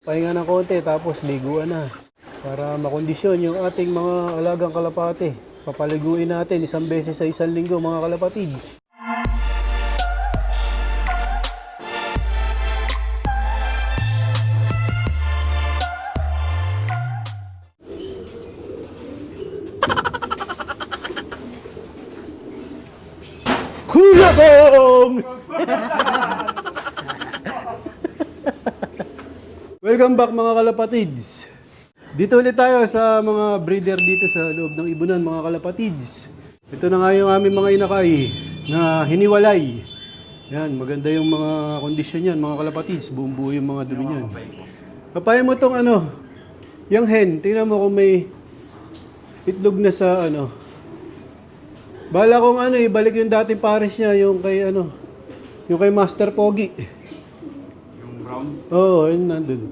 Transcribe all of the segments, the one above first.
Pahinga ng konti tapos liguan na. Para makondisyon yung ating mga alagang kalapate. Papaliguin natin isang beses sa isang linggo mga kalapatids. Hulabong! Welcome back mga kalapatids. Dito ulit tayo sa mga breeder dito sa loob ng ibunan mga kalapatids. Ito na nga yung aming mga inakay na hiniwalay. Yan, maganda yung mga kondisyon yan mga kalapatids. Buong buo yung mga dumi niyan. Papayin mo tong yung hen. Tingnan mo kung may itlog na sa Bala kong ibalik yung dating pares niya, yung kay Master Pogi. Yung brown? Oo, yun nandun.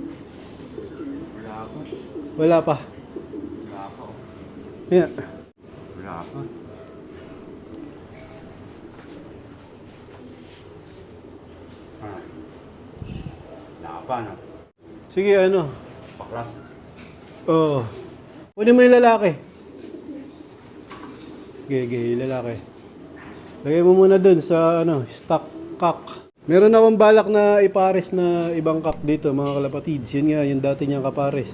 Wala ako. Wala pa. Wala ako. Yeah. Wala ako. Wala pa, no? Sige, Paklas. Oo. Pwede mo yung lalaki. Sige, lalaki. Lagay mo muna dun sa stock cock. Meron akong balak na ipares na ibang cock dito mga kalapatids. Yun nga, yung dati niyang kapares.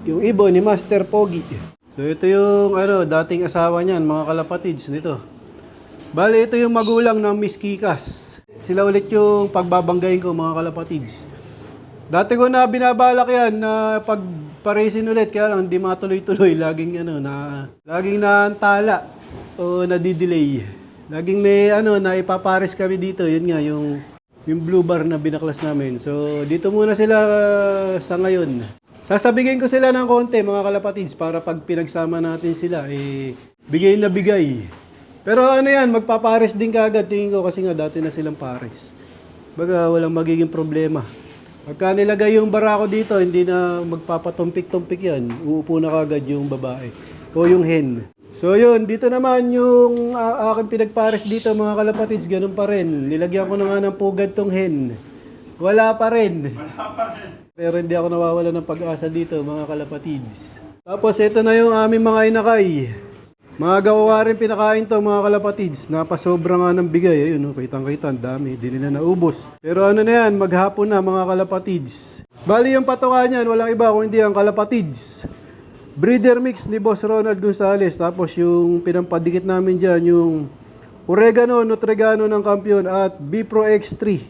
Yung ibon ni Master Pogi. So ito yung dating asawa niyan mga kalapatids nito. Bale ito yung magulang ng Miss Kikas. Sila ulit yung pagbabanggayin ko mga kalapatids. Dati ko na binabalak yan na pagparesin ulit kaya lang hindi matuloy-tuloy. Laging naantala o nadidelay. Laging may na ipapares kami dito. Yun nga yung blue bar na binaklas namin. So dito muna sila sa ngayon. Sasabigin ko sila ng konti mga kalapatids para pag pinagsama natin sila bigay na bigay. Pero yan, magpapares din kaagad tingin ko kasi nga dati na silang pares. Baga walang magiging problema. Pagka nilagay yung barako dito, hindi na magpapatumpik-tumpik yan. Uupo na kagad yung babae o yung hen. So yun, dito naman yung aking pinagpares dito mga kalapatids, ganun pa rin. Nilagyan ko na nga ng pugad tong hen. Wala pa rin. Pero hindi ako nawawala ng pag-asa dito mga kalapatids. Tapos ito na yung aming mga inakay. Mga gawa rin pinakain to mga kalapatids. Napasobra nga ng bigay. Ayun, kitang-kita, ang dami. Di nila naubos. Pero na yan, maghapon na mga kalapatids. Bali yung patuka niyan, walang iba kung hindi ang kalapatids. Breeder mix ni Boss Ronald Gonzales. Tapos yung pinampadikit namin dyan, yung Oregano, Nutregano ng Kampiyon at Bipro X3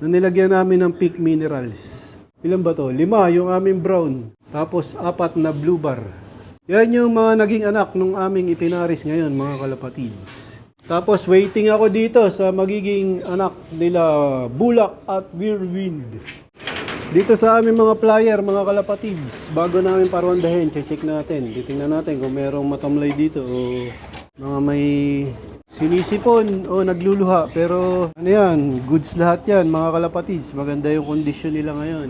na nilagyan namin ng pink minerals. Ilan ba to? 5 yung aming brown. Tapos 4 na blue bar. Yan yung mga naging anak nung aming itinaris ngayon mga kalapatids. Tapos waiting ako dito sa magiging anak nila Bulak at Whirlwind. Dito sa aming mga flyer mga kalapatids, bago namin parondahin, check natin. Titingnan natin kung merong matamlay dito o mga may sinisipon o nagluluha. Pero yan, goods lahat yan mga kalapatids. Maganda yung kondisyon nila ngayon.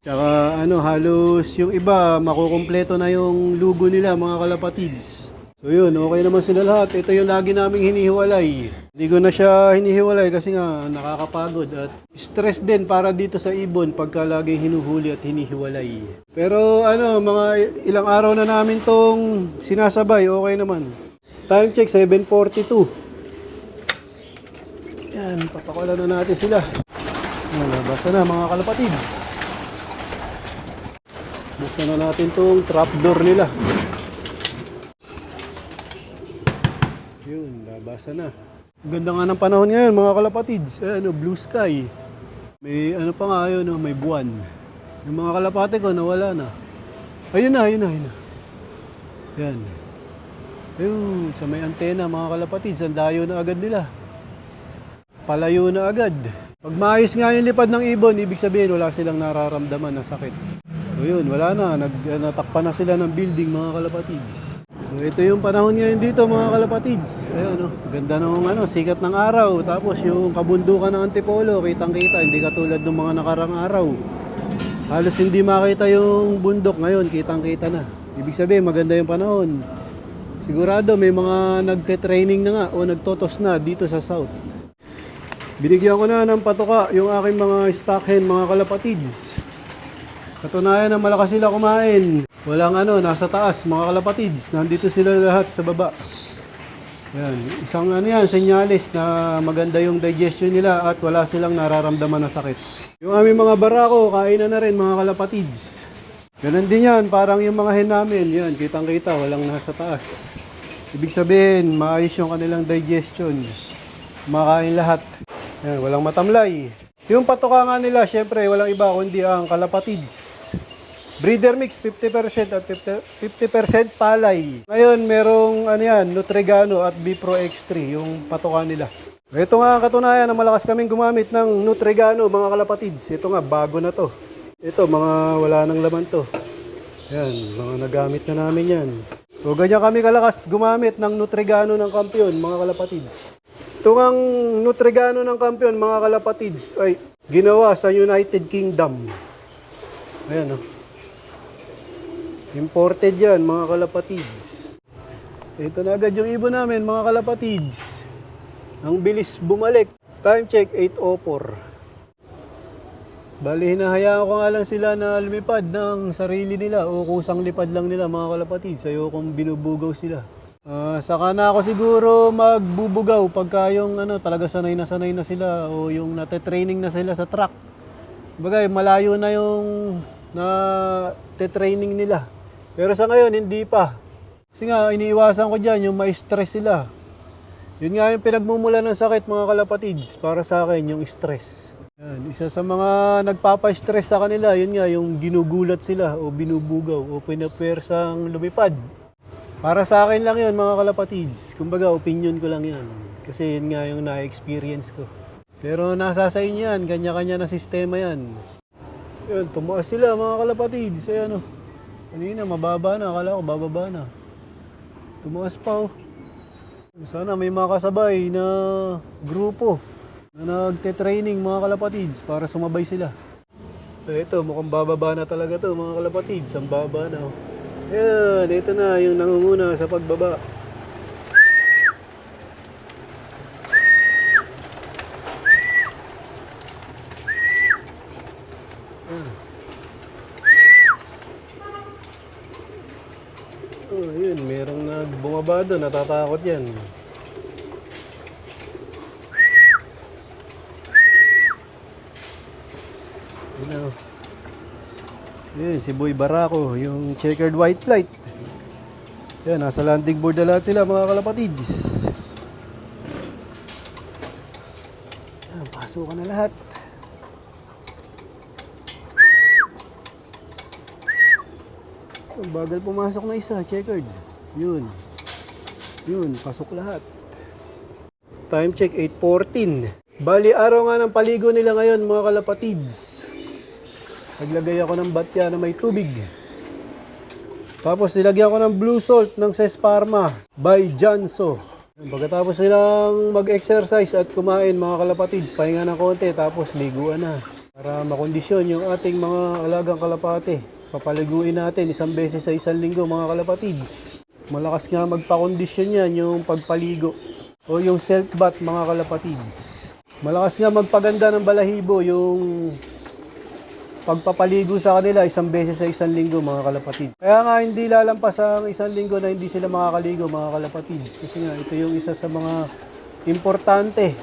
Tsaka halos yung iba makukumpleto na yung lugo nila mga kalapatids. So yun, okay naman sila lahat. Ito yung lagi naming hinihiwalay. Hindi ko na siya hinihiwalay kasi nga nakakapagod at stress din para dito sa ibon pagka laging hinuhuli at hinihiwalay. Pero mga ilang araw na namin tong sinasabay, okay naman. Time check 7:42. Yan, papakulan na natin sila. Basta na mga kalapatids. Buksan na natin tong trapdoor nila. Yun, nabasa na. Ganda nga ng panahon ngayon mga kalapatids. Blue sky. May pa nga yun, may buwan. Yung mga kalapate ko nawala na. Ayun na. Yan. Ayun, sa may antena mga kalapatids, ang layo na agad nila. Palayo na agad. Pag maayos nga yung lipad ng ibon, ibig sabihin wala silang nararamdaman na sakit. So yun, wala na. Natakpan na sila ng building mga kalapatids. So ito yung panahon ngayon dito mga kalapatids. Ayun, ganda nung sikat ng araw. Tapos yung kabundukan ng Antipolo, kitang-kita. Hindi katulad ng mga nakarang araw. Halos hindi makita yung bundok ngayon, kitang-kita na. Ibig sabihin, maganda yung panahon. Sigurado may mga nagte-training na nga o nagtotos na dito sa South. Binigyan ko na ng patuka yung aking mga stock hen, mga kalapatids. Katunayan na malakas sila kumain. Walang nasa taas, mga kalapatids. Nandito sila lahat sa baba. Yan, isang senyales na maganda yung digestion nila at wala silang nararamdaman na sakit. Yung aming mga barako, kainan na rin mga kalapatids. Ganun din yan, parang yung mga hen namin. Yan, kitang-kita, walang nasa taas. Ibig sabihin, maayos yung kanilang digestion. Makain lahat. Yan, walang matamlay. Yung patuka nga nila, syempre, walang iba kundi ang kalapatids. Breeder mix 50% at 50% palay. Ngayon merong Nutregano at Bipro X3 yung patuka nila. Ito nga ang katunayan na malakas kaming gumamit ng Nutregano mga kalapatids. Ito nga bago na to. Ito mga wala nang laman to. Yan, mga nagamit na namin yan. So ganyan kami kalakas gumamit ng Nutregano ng Kampiyon mga kalapatids. Ito ang Nutregano ng Kampiyon mga kalapatids ay ginawa sa United Kingdom. Ayan o. Imported yan, mga kalapatids. Ito na agad yung ibon namin, mga kalapatids. Ang bilis bumalik. Time check, 8:04. Bali, hinahayaan ko nga lang sila na lumipad ng sarili nila o kusang lipad lang nila, mga kalapatids. Ayokong binubugaw sila. Saka na ako siguro magbubugaw pagka yung talaga sanay na sila o yung nate-training na sila sa track. Bagay, malayo na yung nate-training nila. Pero sa ngayon, hindi pa. Kasi nga, iniiwasan ko dyan yung ma-stress sila. Yun nga yung pinagmumula ng sakit mga kalapatids para sa akin, yung stress. Yan, isa sa mga nagpapa-stress sa kanila, yun nga, yung ginugulat sila o binubugaw o pinapwersang lumipad. Para sa akin lang yun mga kalapatids. Kumbaga, opinion ko lang yun. Kasi yun nga yung na-experience ko. Pero nasa sa inyo yan, kanya-kanya na sistema yan. Yun, tumaas sila mga kalapatids. Kanina, mababa na. Akala ko, bababa na. Tumaas pa, oh. Sana may mga kasabay na grupo na nagte-training, mga kalapatids, para sumabay sila. Ito, mukhang bababa na talaga to mga kalapatids. Ang baba na, oh. Ayan, ito na yung nangunguna sa pagbaba. Yun, merong nagbumaba doon, natatakot yan. Yun, si Boy Barako, yung checkered white flight. Yan, nasa landing board na lahat sila mga kalapatids. Yan, pasukan na lahat. Ang bagal pumasok na isa, checkered. Yun. Yun, pasok lahat. Time check, 8:14. Bali, araw nga ng paligo nila ngayon, mga kalapatids. Naglagay ako ng batya na may tubig. Tapos nilagyan ko ng blue salt ng Sesparma by Janso. Pagkatapos nilang mag-exercise at kumain, mga kalapatids, pahinga ng konti, tapos liguan na. Para makondisyon yung ating mga alagang kalapate. Papaliguin natin isang beses sa isang linggo mga kalapatids. Malakas nga magpakondisyon yan yung pagpaligo o yung self bath mga kalapatids. Malakas nga magpaganda ng balahibo yung pagpapaligo sa kanila isang beses sa isang linggo mga kalapatids. Kaya nga hindi lalampas ang isang linggo na hindi sila makakaligo mga kalapatids. Kasi nga ito yung isa sa mga importante,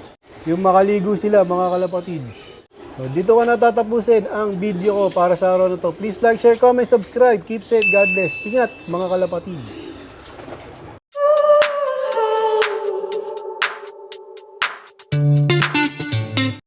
yung makaligo sila mga kalapatids. So, dito ko natatapusin ang video ko para sa araw na to. Please like, share, comment, subscribe. Keep safe. God bless. Ingat mga kalapatids.